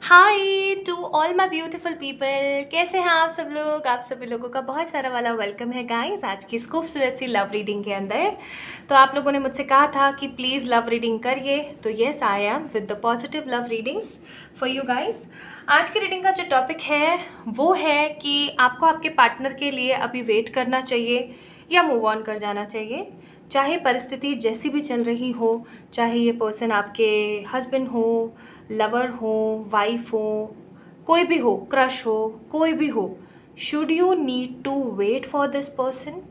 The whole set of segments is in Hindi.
Hi to all my beautiful people, कैसे हैं आप सब लोग। आप सभी लोगों का बहुत सारा वाला वेलकम है गाइस आज की इस खूबसूरत सी लव रीडिंग के अंदर। तो आप लोगों ने मुझसे कहा था कि प्लीज़ लव रीडिंग करिए, तो yes I am with the positive love readings for you guys. आज की रीडिंग का जो टॉपिक है वो है कि आपको आपके पार्टनर के लिए अभी वेट करना चाहिए या मूव ऑन कर जाना चाहिए। चाहे परिस्थिति जैसी भी चल रही हो, चाहे ये पर्सन आपके हस्बैंड हो, लवर हो, वाइफ हो, कोई भी हो, क्रश हो, कोई भी हो, should you need to wait for this person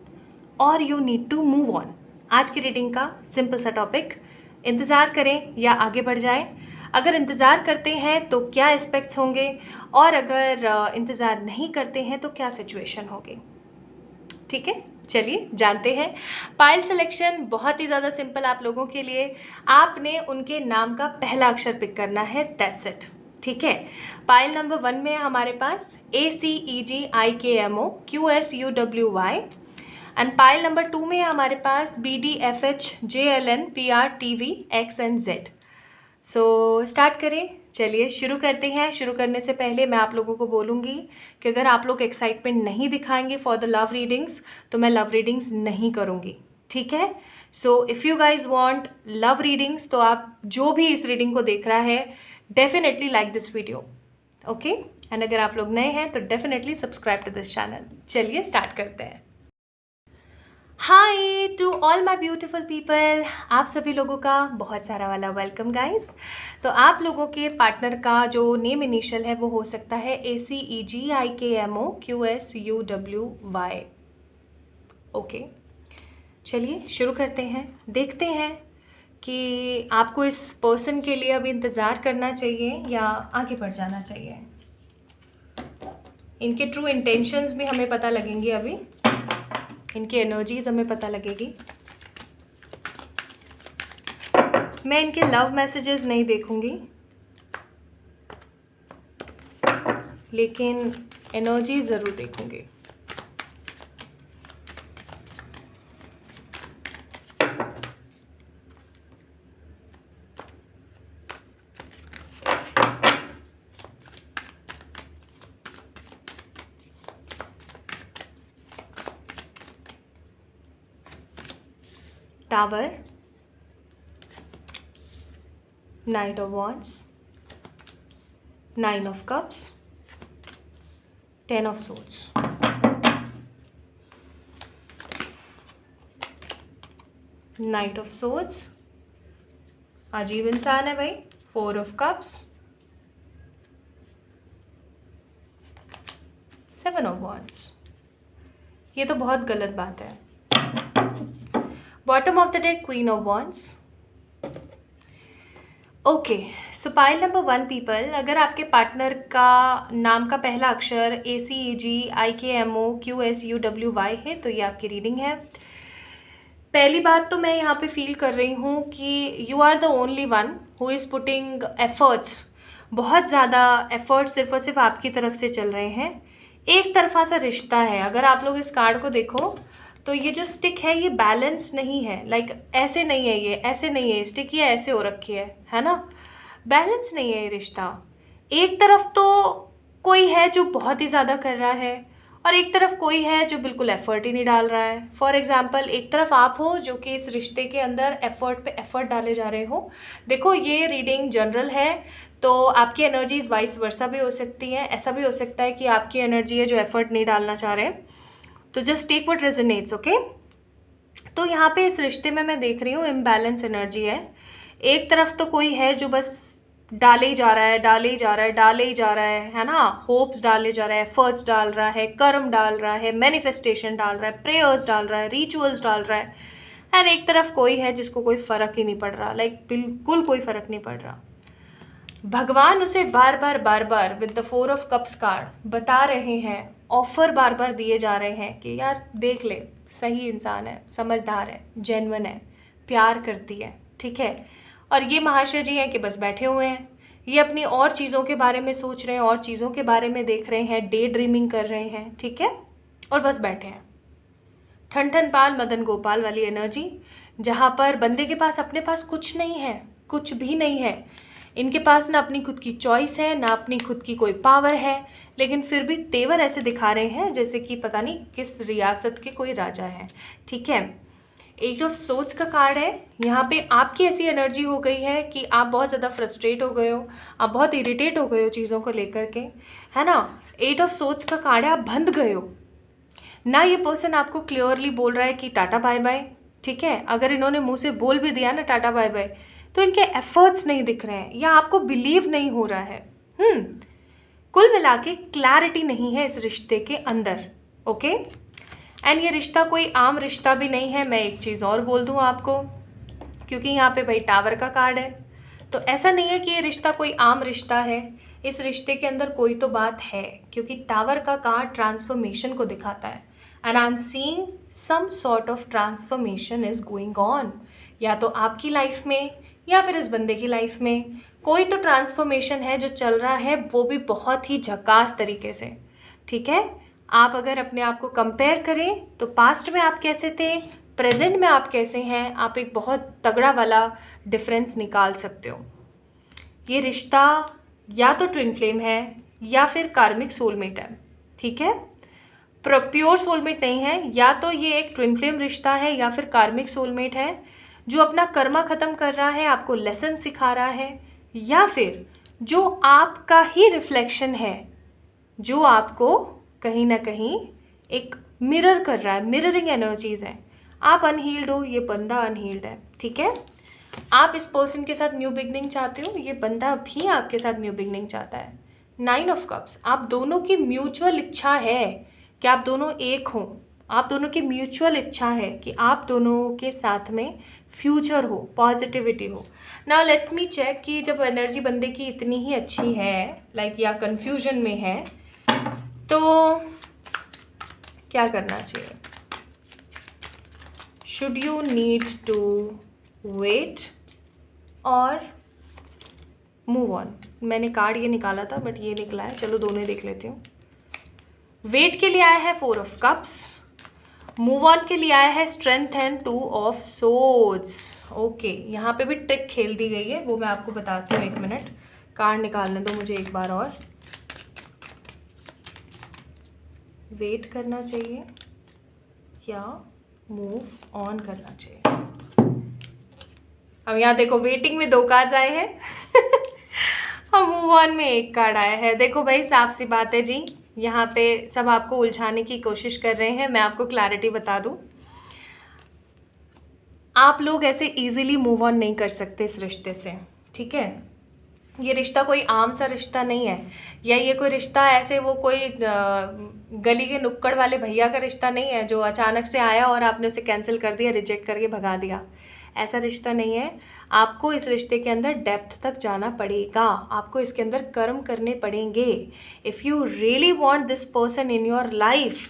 और you need to move on. आज की रीडिंग का सिंपल सा टॉपिक, इंतज़ार करें या आगे बढ़ जाएं। अगर इंतज़ार करते हैं तो क्या एस्पेक्ट्स होंगे, और अगर इंतज़ार नहीं करते हैं तो क्या सिचुएशन होगी। ठीक है, चलिए जानते हैं। पायल सिलेक्शन बहुत ही ज़्यादा सिंपल आप लोगों के लिए। आपने उनके नाम का पहला अक्षर पिक करना है, दैट्स इट। ठीक है, पायल नंबर 1 में है हमारे पास ACEGIKMOQSUWY, एंड पायल नंबर 2 में है हमारे पास BDFHJLNPRTVXNZ। सो स्टार्ट करें, चलिए शुरू करते हैं। शुरू करने से पहले मैं आप लोगों को बोलूँगी कि अगर आप लोग एक्साइटमेंट नहीं दिखाएंगे फॉर द लव रीडिंग्स तो मैं लव रीडिंग्स नहीं करूँगी। ठीक है, so if you guys want love readings तो आप जो भी इस रीडिंग को देख रहा है definitely like this video, okay. And अगर आप लोग नए हैं तो definitely subscribe to this channel. चलिए स्टार्ट करते हैं। Hi to all my beautiful people, आप सभी लोगों का बहुत सारा वाला वेलकम गाइस। तो आप लोगों के पार्टनर का जो नेम इनिशियल है वो हो सकता है ACEGIKMOQSUWY। ओके, चलिए शुरू करते हैं। देखते हैं कि आपको इस पर्सन के लिए अभी इंतज़ार करना चाहिए या आगे बढ़ जाना चाहिए। इनके ट्रू इंटेंशंस भी हमें पता लगेंगे अभी, इनकी एनर्जीज हमें पता लगेगी। मैं इनके लव मैसेजेस नहीं देखूंगी, लेकिन एनर्जी ज़रूर देखूंगी। Tower, night of wands, 9 of cups, 10 of swords. Night of swords, अजीब इंसान है भाई। 4 ऑफ कप्स, 7 ऑफ वॉन्ड्स। ये तो बहुत गलत बात है। Bottom of the deck, queen of wands. Okay, so pile number 1 people, अगर आपके पार्टनर का नाम का पहला अक्षर ACEGIKMOQSUWY है तो ये आपकी रीडिंग है। पहली बात तो मैं यहाँ पे फील कर रही हूँ कि you are the only one who is putting efforts. बहुत ज़्यादा एफर्ट सिर्फ और सिर्फ आपकी तरफ से चल रहे हैं। एक तरफा सा रिश्ता है। अगर आप लोग इस कार्ड को देखो तो ये जो स्टिक है ये बैलेंस नहीं है, लाइक ऐसे नहीं है, ये ऐसे नहीं है स्टिक, ये ऐसे हो रखी है ना। बैलेंस नहीं है ये रिश्ता। एक तरफ तो कोई है जो बहुत ही ज़्यादा कर रहा है और एक तरफ कोई है जो बिल्कुल एफर्ट ही नहीं डाल रहा है। फॉर एग्जाम्पल, एक तरफ आप हो जो कि इस रिश्ते के अंदर एफर्ट पे एफर्ट डाले जा रहे हो। देखो, ये रीडिंग जनरल है तो आपकी एनर्जीज वाइस वर्सा भी हो सकती हैं। ऐसा भी हो सकता है कि आपकी एनर्जी है जो एफर्ट नहीं डालना चाह रहे हैं। तो just take what resonates, okay. तो यहाँ पे इस रिश्ते में मैं देख रही हूँ इम्बैलेंस एनर्जी है। एक तरफ तो कोई है जो बस डाले ही जा रहा है, डाले ही जा रहा है, डाले ही जा रहा है ना। होप्स डाले जा रहा है, एफर्ट्स डाल रहा है, कर्म डाल रहा है, मैनिफेस्टेशन डाल रहा है, प्रेयर्स डाल रहा है, रिचुअल्स डाल रहा है। एंड एक तरफ कोई है जिसको कोई फ़र्क ही नहीं पड़ रहा, लाइक बिल्कुल कोई फ़र्क नहीं पड़ रहा। भगवान उसे बार बार with the 4 of cups card बता रहे हैं, ऑफर बार बार दिए जा रहे हैं कि यार देख ले, सही इंसान है, समझदार है, जेन्युइन है, प्यार करती है, ठीक है। और ये महाशय जी हैं कि बस बैठे हुए हैं। ये अपनी और चीज़ों के बारे में सोच रहे हैं, और चीज़ों के बारे में देख रहे हैं, डे ड्रीमिंग कर रहे हैं, ठीक है, और बस बैठे हैं। ठन ठन पाल मदन गोपाल वाली एनर्जी, जहाँ पर बंदे के पास अपने पास कुछ नहीं है, कुछ भी नहीं है। इनके पास ना अपनी खुद की चॉइस है, ना अपनी खुद की कोई पावर है, लेकिन फिर भी तेवर ऐसे दिखा रहे हैं जैसे कि पता नहीं किस रियासत के कोई राजा हैं। ठीक है, 8 ऑफ सोर्ड्स का कार्ड है। यहाँ पे आपकी ऐसी एनर्जी हो गई है कि आप बहुत ज़्यादा फ्रस्ट्रेट हो गए हो, आप बहुत इरिटेट हो गए हो चीज़ों को लेकर के, है ना। 8 ऑफ सोर्ड्स का कार्ड है, आप बंध गए हो ना। ये पर्सन आपको क्लियरली बोल रहा है कि टाटा बाय बाय। ठीक है, अगर इन्होंने मुंह से बोल भी दिया ना टाटा बाय बाय, तो इनके एफर्ट्स नहीं दिख रहे हैं या आपको बिलीव नहीं हो रहा है। कुल मिला के क्लैरिटी नहीं है इस रिश्ते के अंदर। ओके, एंड ये रिश्ता कोई आम रिश्ता भी नहीं है। मैं एक चीज़ और बोल दूँ आपको, क्योंकि यहाँ पे भाई टावर का कार्ड है, तो ऐसा नहीं है कि ये रिश्ता कोई आम रिश्ता है। इस रिश्ते के अंदर कोई तो बात है, क्योंकि टावर का कार्ड ट्रांसफॉर्मेशन को दिखाता है, and I am seeing some sort of transformation is going on. या तो आपकी लाइफ में या फिर इस बंदे की लाइफ में कोई तो ट्रांसफॉर्मेशन है जो चल रहा है, वो भी बहुत ही झकास तरीके से। ठीक है, आप अगर अपने आप को कंपेयर करें तो पास्ट में आप कैसे थे, प्रेजेंट में आप कैसे हैं, आप एक बहुत तगड़ा वाला डिफरेंस निकाल सकते हो। ये रिश्ता या तो ट्विन फ्लेम है या फिर कार्मिक सोलमेट है। ठीक है, प्योर सोलमेट नहीं है, या तो ये एक ट्विन फ्लेम रिश्ता है या फिर कार्मिक सोलमेट है जो अपना कर्मा ख़त्म कर रहा है, आपको लेसन सिखा रहा है, या फिर जो आपका ही रिफ्लेक्शन है, जो आपको कहीं ना कहीं एक मिरर कर रहा है। मिररिंग एनर्जीज हैं। आप अनहील्ड हो, ये बंदा अनहील्ड है। ठीक है, आप इस पर्सन के साथ न्यू बिगनिंग चाहते हो, ये बंदा भी आपके साथ न्यू बिगनिंग चाहता है। 9 ऑफ कप्स, आप दोनों की म्यूचुअल इच्छा है कि आप दोनों एक हों। आप दोनों की म्यूचुअल इच्छा है कि आप दोनों के साथ में फ्यूचर हो, पॉजिटिविटी हो। नाउ लेट मी चेक कि जब एनर्जी बंदे की इतनी ही अच्छी है, लाइक या कन्फ्यूजन में है, तो क्या करना चाहिए। Should you need to wait और मूव ऑन। मैंने कार्ड ये निकाला था बट ये निकला है, चलो दोनों ही देख लेती हूँ। वेट के लिए आया है 4 ऑफ कप्स, मूव ऑन के लिए आया है strength and 2 of swords. Okay, यहाँ पे भी ट्रिक खेल दी गई है, वो मैं आपको बताती हूँ। 1 मिनट, कार्ड निकालने दो मुझे एक बार और। वेट करना चाहिए या मूव ऑन करना चाहिए। अब यहाँ देखो, वेटिंग में 2 कार्ड्स आए हैं और मूव ऑन में 1 कार्ड आया है। देखो भाई, साफ सी बात है जी, यहाँ पे सब आपको उलझाने की कोशिश कर रहे हैं। मैं आपको क्लैरिटी बता दूँ, आप लोग ऐसे इजीली मूव ऑन नहीं कर सकते इस रिश्ते से। ठीक है, ये रिश्ता कोई आम सा रिश्ता नहीं है, या ये कोई रिश्ता ऐसे वो कोई गली के नुक्कड़ वाले भैया का रिश्ता नहीं है जो अचानक से आया और आपने उसे कैंसिल कर दिया, रिजेक्ट करके भगा दिया। ऐसा रिश्ता नहीं है। आपको इस रिश्ते के अंदर डेप्थ तक जाना पड़ेगा, आपको इसके अंदर कर्म करने पड़ेंगे। If you really want this person in your life,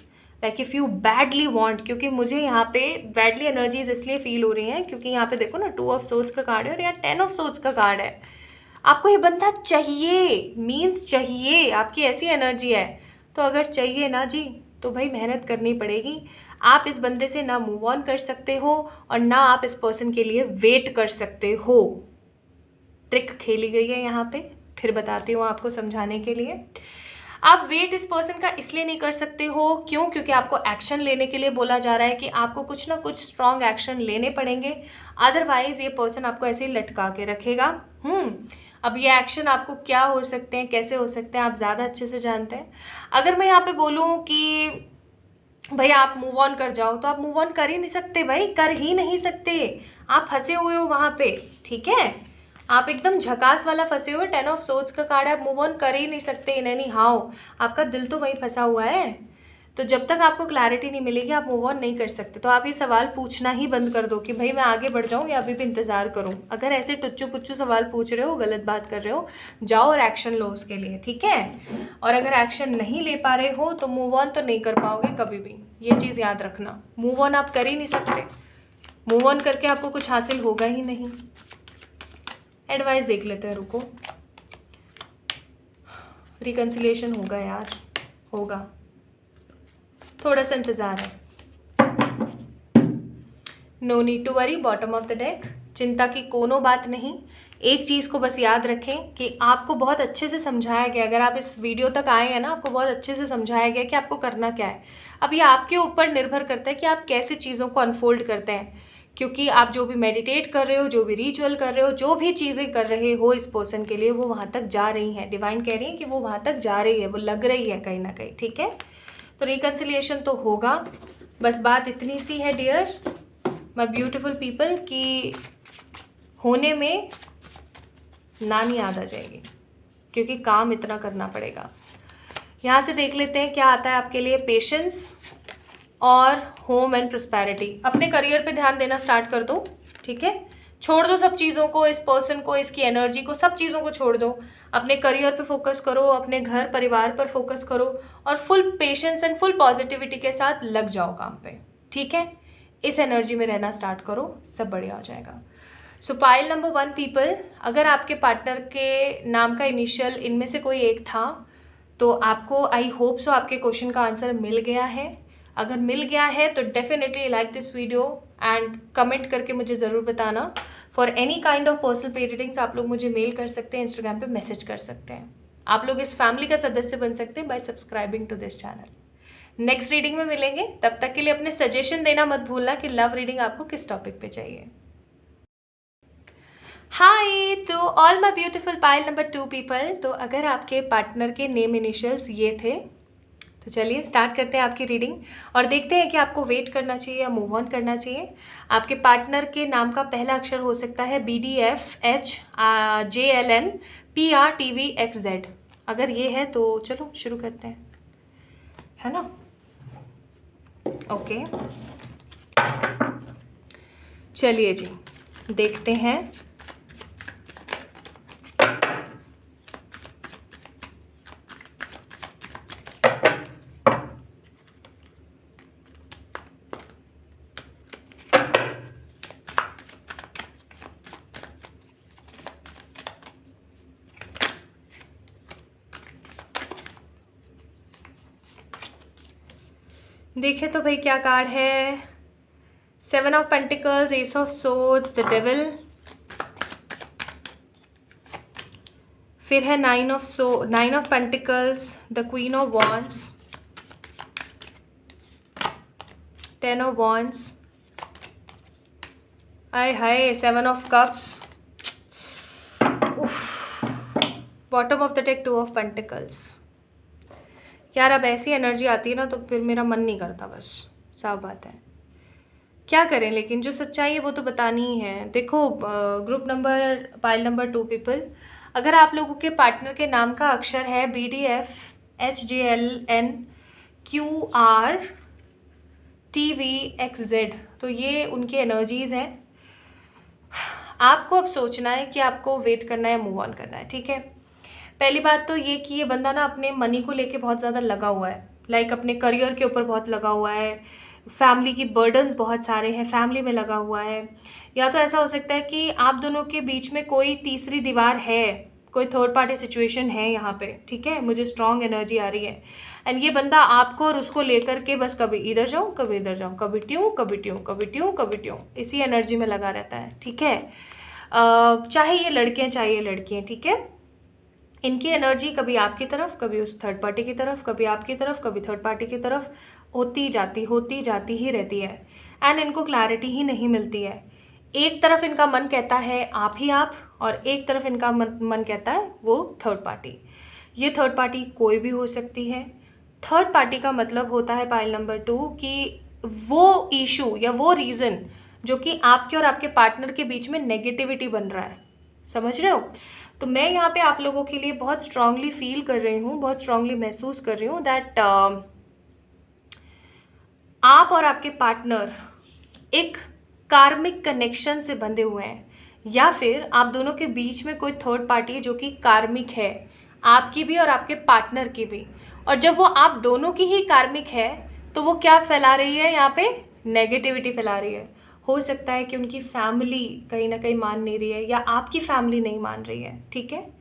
like if you badly want, क्योंकि मुझे यहाँ पे बैडली एनर्जीज इसलिए फील हो रही हैं क्योंकि यहाँ पे देखो ना 2 ऑफ सोर्ड्स का कार्ड है और यहाँ 10 ऑफ सोर्ड्स का कार्ड है। आपको ये बंदा चाहिए, मीन्स चाहिए, आपकी ऐसी एनर्जी है। तो अगर चाहिए ना जी, तो भाई मेहनत करनी पड़ेगी। आप इस बंदे से ना मूव ऑन कर सकते हो और ना आप इस पर्सन के लिए वेट कर सकते हो। ट्रिक खेली गई है यहाँ पे, फिर बताती हूँ आपको समझाने के लिए। आप वेट इस पर्सन का इसलिए नहीं कर सकते हो, क्यों? क्योंकि आपको एक्शन लेने के लिए बोला जा रहा है कि आपको कुछ ना कुछ स्ट्रॉन्ग एक्शन लेने पड़ेंगे, अदरवाइज ये पर्सन आपको ऐसे ही लटका के रखेगा। अब ये एक्शन आपको क्या हो सकते हैं, कैसे हो सकते हैं, आप ज़्यादा अच्छे से जानते हैं। अगर मैं यहाँ पे बोलूँ कि भाई आप मूव ऑन कर जाओ, तो आप मूव ऑन कर ही नहीं सकते भाई, कर ही नहीं सकते। आप फंसे हुए हो वहाँ पे। ठीक है, आप एकदम झकास वाला फंसे हुए। 10 ऑफ सोर्ड्स का कार्ड है, आप मूव ऑन कर ही नहीं सकते इन एनी हाउ। आपका दिल तो वहीं फंसा हुआ है। तो जब तक आपको क्लैरिटी नहीं मिलेगी आप मूव ऑन नहीं कर सकते। तो आप ये सवाल पूछना ही बंद कर दो कि भाई मैं आगे बढ़ जाऊँ या अभी भी इंतज़ार करूँ। अगर ऐसे टुच्चू पुच्चू सवाल पूछ रहे हो, गलत बात कर रहे हो, जाओ और एक्शन लो उसके लिए। ठीक है, और अगर एक्शन नहीं ले पा रहे हो तो मूव ऑन तो नहीं कर पाओगे कभी भी, ये चीज़ याद रखना। मूव ऑन आप कर ही नहीं सकते, मूव ऑन करके आपको कुछ हासिल होगा ही नहीं। एडवाइस देख लेते हैं, रुको। रिकन्सिलिएशन होगा यार, होगा, थोड़ा सा इंतज़ार है। No need to worry, bottom of the deck. चिंता की कोनो बात नहीं। एक चीज़ को बस याद रखें कि आपको बहुत अच्छे से समझाया गया, अगर आप इस वीडियो तक आए हैं ना, आपको बहुत अच्छे से समझाया गया कि आपको करना क्या है। अब ये आपके ऊपर निर्भर करता है कि आप कैसे चीज़ों को अनफोल्ड करते हैं, क्योंकि आप जो भी मेडिटेट कर रहे हो, जो भी रिचुअल कर रहे हो, जो भी चीज़ें कर रहे हो इस पर्सन के लिए, वो वहाँ तक जा रही हैं। डिवाइन कह रही है कि वो वहाँ तक जा रही है, वो लग रही है कहीं ना कहीं, ठीक है। तो रिकन्सिलिएशन तो होगा, बस बात इतनी सी है डियर माय ब्यूटीफुल पीपल कि होने में नानी याद आ जाएगी, क्योंकि काम इतना करना पड़ेगा। यहाँ से देख लेते हैं क्या आता है आपके लिए। पेशेंस और होम एंड प्रॉस्पेरिटी। अपने करियर पे ध्यान देना स्टार्ट कर दो, ठीक है। छोड़ दो सब चीज़ों को, इस पर्सन को, इसकी एनर्जी को, सब चीज़ों को छोड़ दो। अपने करियर पे फोकस करो, अपने घर परिवार पर फोकस करो और full patience and full positivity के साथ लग जाओ काम पे, ठीक है। इस एनर्जी में रहना स्टार्ट करो, सब बढ़िया हो जाएगा। सो पाइल नंबर 1 पीपल, अगर आपके पार्टनर के नाम का इनिशियल इनमें से कोई एक था तो आपको आई होप सो आपके क्वेश्चन का आंसर मिल गया है। अगर मिल गया है तो definitely like this video and comment करके मुझे ज़रूर बताना। For any kind of personal पे रीडिंग्स आप लोग मुझे मेल कर सकते हैं, इंस्टाग्राम पे मैसेज कर सकते हैं। आप लोग इस फैमिली का सदस्य बन सकते हैं by subscribing to this channel. Next reading में मिलेंगे, तब तक के लिए अपने सजेशन देना मत भूलना कि लव रीडिंग आपको किस टॉपिक पे चाहिए। Hi to all my beautiful people number 2 people. तो अगर आपके पार्टनर के नेम इनिशियल्स ये थे तो चलिए स्टार्ट करते हैं आपकी रीडिंग और देखते हैं कि आपको वेट करना चाहिए या मूव ऑन करना चाहिए। आपके पार्टनर के नाम का पहला अक्षर हो सकता है BDFHJLNPRTVXZ। अगर ये है तो चलो शुरू करते हैं, है ना। ओके चलिए जी देखते हैं। देखें तो भाई क्या कार्ड है। 7 of pentacles, S of swords, the devil, फिर है 9 of pentacles, the queen of wands, 10 of wands, I hi 7 of cups, bottom of the deck 2 of pentacles. यार अब ऐसी एनर्जी आती है ना तो फिर मेरा मन नहीं करता, बस साफ बात है। क्या करें, लेकिन जो सच्चाई है वो तो बतानी ही है। देखो group number pile number 2 people, अगर आप लोगों के पार्टनर के नाम का अक्षर है BDFHJLNQRTVXZ तो ये उनकी एनर्जीज़ हैं। आपको अब सोचना है कि आपको वेट करना है, मूव ऑन करना है, ठीक है। पहली बात तो ये कि ये बंदा ना अपने मनी को लेके बहुत ज़्यादा लगा हुआ है, लाइक अपने करियर के ऊपर बहुत लगा हुआ है, फैमिली की बर्डन्स बहुत सारे हैं, फैमिली में लगा हुआ है। या तो ऐसा हो सकता है कि आप दोनों के बीच में कोई तीसरी दीवार है, कोई थर्ड पार्टी सिचुएशन है यहाँ पे, ठीक है। मुझे स्ट्रॉन्ग एनर्जी आ रही है एंड ये बंदा आपको और उसको लेकर के बस कभी इधर जाऊँ कभी इधर जाऊँ, कभी ट्यूँ कभी ट्यूँ, कभी ट्यूँ कभी ट्यूँ, इसी एनर्जी में लगा रहता है, ठीक है। चाहे ये लड़के हैं चाहे ये लड़की हैं, ठीक है। इनकी एनर्जी कभी आपकी तरफ, कभी उस थर्ड पार्टी की तरफ, कभी आपकी तरफ, कभी थर्ड पार्टी की तरफ होती जाती ही रहती है एंड इनको क्लैरिटी ही नहीं मिलती है। एक तरफ इनका मन कहता है आप ही आप और एक तरफ इनका मन कहता है वो थर्ड पार्टी। ये थर्ड पार्टी कोई भी हो सकती है। थर्ड पार्टी का मतलब होता है पाइल नंबर 2 कि वो इशू या वो रीज़न जो कि आपके और आपके पार्टनर के बीच में नेगेटिविटी बन रहा है, समझ रहे हो। तो मैं यहाँ पे आप लोगों के लिए बहुत स्ट्रांगली फील कर रही हूँ, बहुत स्ट्रांगली महसूस कर रही हूँ दैट आप और आपके पार्टनर एक कार्मिक कनेक्शन से बंधे हुए हैं या फिर आप दोनों के बीच में कोई थर्ड पार्टी है जो कि कार्मिक है, आपकी भी और आपके पार्टनर की भी। और जब वो आप दोनों की ही कार्मिक है तो वो क्या फैला रही है यहाँ पे, नेगेटिविटी फैला रही है। हो सकता है कि उनकी फैमिली कहीं ना कहीं मान नहीं रही है या आपकी फैमिली नहीं मान रही है, ठीक है।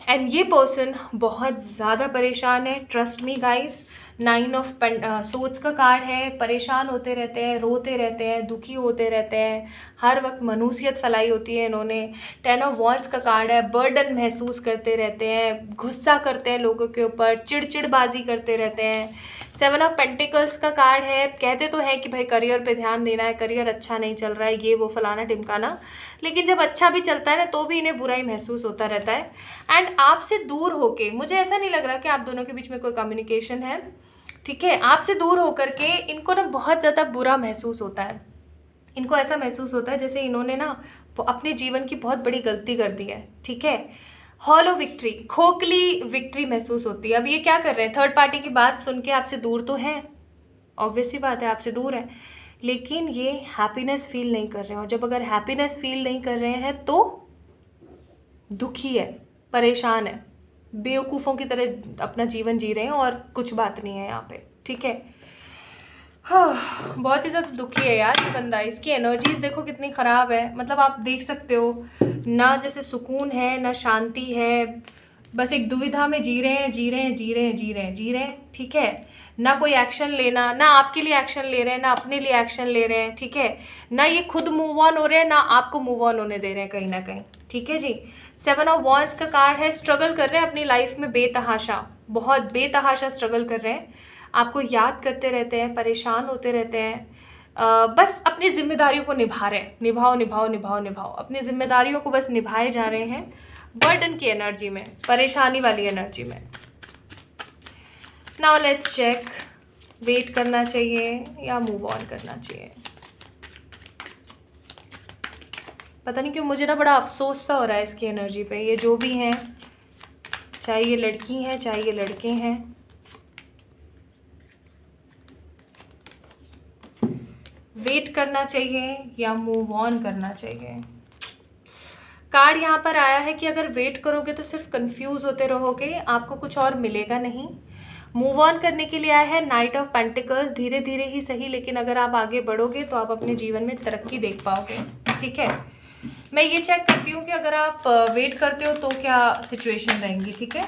एंड ये पर्सन बहुत ज़्यादा परेशान है, trust me guys. 9 of swords का कार्ड है। परेशान होते रहते हैं, रोते रहते हैं, दुखी होते रहते हैं, हर वक्त मनुसियत फैलाई होती है इन्होंने। 10 ऑफ वॉन्ड्स का कार्ड है। बर्डन महसूस करते रहते हैं, गुस्सा करते हैं लोगों के ऊपर, चिड़चिड़बाजी करते रहते हैं। 7 ऑफ पेंटिकल्स का कार्ड है। कहते तो हैं कि भाई करियर पे ध्यान देना है, करियर अच्छा नहीं चल रहा है, ये वो फलाना ढिमकाना, लेकिन जब अच्छा भी चलता है ना तो भी इन्हें बुरा ही महसूस होता रहता है। एंड आपसे दूर होके, मुझे ऐसा नहीं लग रहा कि आप दोनों के बीच में कोई कम्युनिकेशन है, ठीक है। आपसे दूर होकर के इनको ना बहुत ज़्यादा बुरा महसूस होता है। इनको ऐसा महसूस होता है जैसे इन्होंने ना अपने जीवन की बहुत बड़ी गलती कर दी है, ठीक है। हॉलो विक्ट्री, खोखली विक्ट्री महसूस होती है। अब ये क्या कर रहे हैं, थर्ड पार्टी की बात सुन के आपसे दूर तो हैं, ऑब्वियस सी बात है आपसे दूर है, लेकिन ये हैप्पीनेस फील नहीं कर रहे हैं। और जब अगर हैप्पीनेस फील नहीं कर रहे हैं तो दुखी है, परेशान है, बेवकूफ़ों की तरह अपना जीवन जी रहे हैं और कुछ बात नहीं है यहाँ पे, ठीक है। हाँ, बहुत ही ज़्यादा दुखी है यार ये बंदा। इसकी एनर्जीज देखो कितनी ख़राब है, मतलब आप देख सकते हो ना, जैसे सुकून है ना शांति है, बस एक दुविधा में जी रहे हैं, जी रहे हैं, जी रहे हैं, जी रहे हैं, जी रहे हैं, ठीक है। ना कोई एक्शन लेना, ना आपके लिए एक्शन ले रहे हैं, ना अपने लिए एक्शन ले रहे हैं, ठीक है। ना ये खुद मूव ऑन हो रहे हैं, ना आपको मूव ऑन होने दे रहे हैं कहीं ना कहीं, ठीक है जी। 7 ऑफ वॉन्ड्स का कार्ड है। स्ट्रगल कर रहे हैं अपनी लाइफ में बेतहाशा, बहुत बेतहाशा स्ट्रगल कर रहे हैं, आपको याद करते रहते हैं, परेशान होते रहते हैं, बस अपनी जिम्मेदारियों को निभा रहे हैं, निभाओ निभाओ निभाओ निभाओ, अपनी जिम्मेदारियों को बस निभाए जा रहे हैं बर्डन की एनर्जी में, परेशानी वाली एनर्जी में। नाउ लेट्स चेक, वेट करना चाहिए या मूव ऑन करना चाहिए। पता नहीं क्यों मुझे ना बड़ा अफसोस सा हो रहा है इसकी एनर्जी पे। ये जो भी हैं, चाहे ये लड़की हैं चाहे ये लड़के हैं, वेट करना चाहिए या मूव ऑन करना चाहिए। कार्ड यहाँ पर आया है कि अगर वेट करोगे तो सिर्फ कंफ्यूज होते रहोगे, आपको कुछ और मिलेगा नहीं। मूव ऑन करने के लिए आया है नाइट ऑफ पेंटिकल्स। धीरे धीरे ही सही, लेकिन अगर आप आगे बढ़ोगे तो आप अपने जीवन में तरक्की देख पाओगे, ठीक है। मैं ये चेक करती हूँ कि अगर आप वेट करते हो तो क्या सिचुएशन रहेंगी, ठीक है।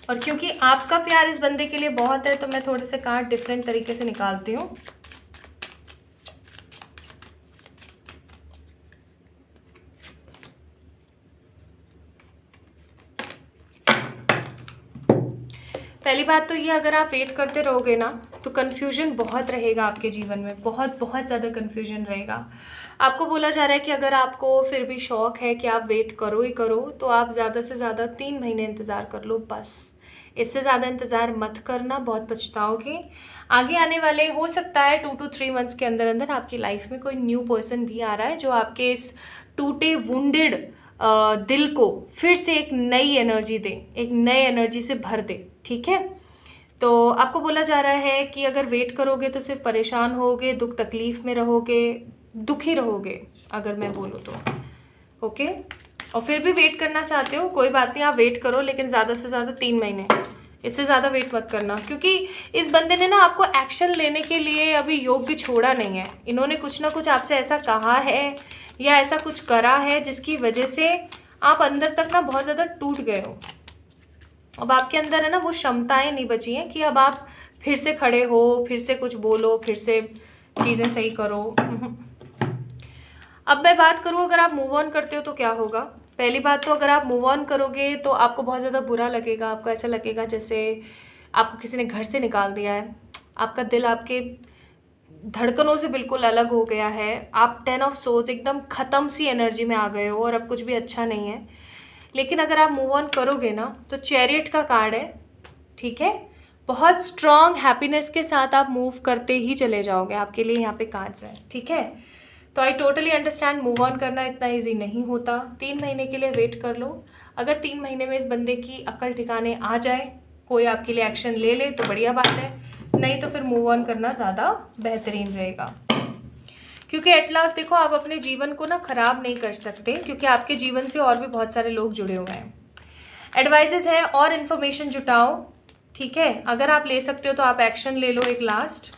और क्योंकि आपका प्यार इस बंदे के लिए बहुत है तो मैं थोड़े से कार्ड डिफरेंट तरीके से निकालती हूँ। पहली बात तो ये, अगर आप वेट करते रहोगे ना तो कन्फ्यूजन बहुत रहेगा आपके जीवन में, बहुत बहुत ज़्यादा कन्फ्यूजन रहेगा। आपको बोला जा रहा है कि अगर आपको फिर भी शौक है कि आप वेट करो ही करो तो आप ज़्यादा से ज़्यादा 3 महीने इंतज़ार कर लो बस। इससे ज़्यादा इंतज़ार मत करना, बहुत पछताओगे। आगे आने वाले हो सकता है 2 to 3 मंथ्स के अंदर अंदर आपकी लाइफ में कोई न्यू पर्सन भी आ रहा है जो आपके इस टूटे वुंडेड दिल को फिर से एक नई एनर्जी दे, एक नई एनर्जी से भर दे, ठीक है। तो आपको बोला जा रहा है कि अगर वेट करोगे तो सिर्फ परेशान होगे, दुख तकलीफ़ में रहोगे, दुखी रहोगे अगर मैं बोलूँ तो, ओके। और फिर भी वेट करना चाहते हो, कोई बात नहीं, आप वेट करो, लेकिन ज़्यादा से ज़्यादा 3 महीने, इससे ज़्यादा वेट मत करना। क्योंकि इस बंदे ने ना आपको एक्शन लेने के लिए अभी योग्य छोड़ा नहीं है। इन्होंने कुछ ना कुछ आपसे ऐसा कहा है या ऐसा कुछ करा है जिसकी वजह से आप अंदर तक ना बहुत ज़्यादा टूट गए हो। अब आपके अंदर है ना वो क्षमताएं नहीं बची हैं कि अब आप फिर से खड़े हो, फिर से कुछ बोलो, फिर से चीज़ें सही करो। अब मैं बात करूँ अगर आप मूव ऑन करते हो तो क्या होगा। पहली बात तो अगर आप मूव ऑन करोगे तो आपको बहुत ज़्यादा बुरा लगेगा, आपको ऐसा लगेगा जैसे आपको किसी ने घर से निकाल दिया है, आपका दिल आपके धड़कनों से बिल्कुल अलग हो गया है, आप 10 ऑफ सोर्ड्स एकदम ख़त्म सी एनर्जी में आ गए हो और अब कुछ भी अच्छा नहीं है। लेकिन अगर आप मूव ऑन करोगे ना तो चैरियट का कार्ड है, ठीक है। बहुत स्ट्रॉन्ग हैप्पीनेस के साथ आप मूव करते ही चले जाओगे, आपके लिए यहाँ पे कार्ड्स हैं, ठीक है। तो I totally understand, move on करना इतना ईजी नहीं होता। 3 महीने के लिए वेट कर लो। अगर 3 महीने में इस बंदे की अक्ल ठिकाने आ जाए, कोई आपके लिए एक्शन ले ले तो बढ़िया बात है, नहीं तो फिर मूव ऑन करना ज़्यादा बेहतरीन रहेगा। क्योंकि एट लास्ट देखो, आप अपने जीवन को ना ख़राब नहीं कर सकते, क्योंकि आपके जीवन से और भी बहुत सारे लोग जुड़े हुए हैं। एडवाइजेस है और इन्फॉर्मेशन जुटाओ, ठीक है। अगर आप ले सकते हो तो आप एक्शन ले लो एक लास्ट।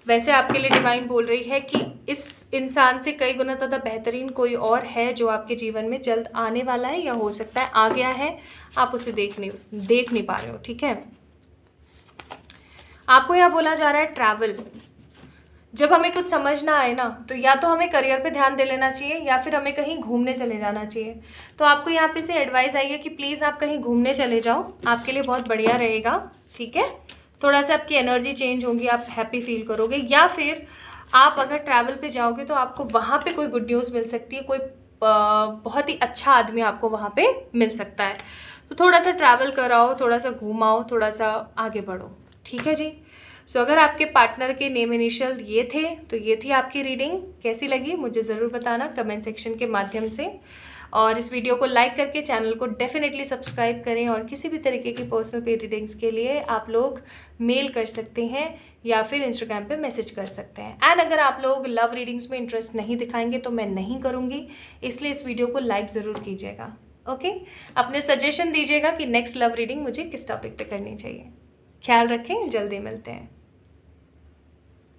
वैसे आपके लिए डिवाइन बोल रही है कि इस इंसान से कई गुना ज़्यादा बेहतरीन कोई और है जो आपके जीवन में जल्द आने वाला है, या हो सकता है आ गया है, आप उसे देख नहीं पा रहे हो, ठीक है। आपको यहाँ बोला जा रहा है ट्रैवल। जब हमें कुछ समझ ना आए ना, तो या तो हमें करियर पे ध्यान दे लेना चाहिए या फिर हमें कहीं घूमने चले जाना चाहिए। तो आपको यहाँ पे से एडवाइस आई है कि प्लीज़ आप कहीं घूमने चले जाओ, आपके लिए बहुत बढ़िया रहेगा, ठीक है। थोड़ा सा आपकी एनर्जी चेंज होगी, आप हैप्पी फील करोगे। या फिर आप अगर ट्रैवल पे जाओगे तो आपको वहाँ पे कोई गुड न्यूज़ मिल सकती है, कोई बहुत ही अच्छा आदमी आपको वहाँ पे मिल सकता है। तो थोड़ा सा ट्रैवल कराओ, थोड़ा सा घूमाओ, थोड़ा सा आगे बढ़ो, ठीक है जी। सो अगर आपके पार्टनर के नेम इनिशियल ये थे तो ये थी आपकी रीडिंग। कैसी लगी मुझे ज़रूर बताना कमेंट सेक्शन के माध्यम से, और इस वीडियो को लाइक करके चैनल को डेफिनेटली सब्सक्राइब करें। और किसी भी तरीके की पर्सनल पे रीडिंग्स के लिए आप लोग मेल कर सकते हैं या फिर इंस्टाग्राम पे मैसेज कर सकते हैं। एंड अगर आप लोग लव रीडिंग्स में इंटरेस्ट नहीं दिखाएंगे तो मैं नहीं करूँगी, इसलिए इस वीडियो को लाइक ज़रूर कीजिएगा। ओके, अपने सजेशन दीजिएगा कि नेक्स्ट लव रीडिंग मुझे किस टॉपिक पे करनी चाहिए। ख्याल रखें, जल्दी मिलते हैं।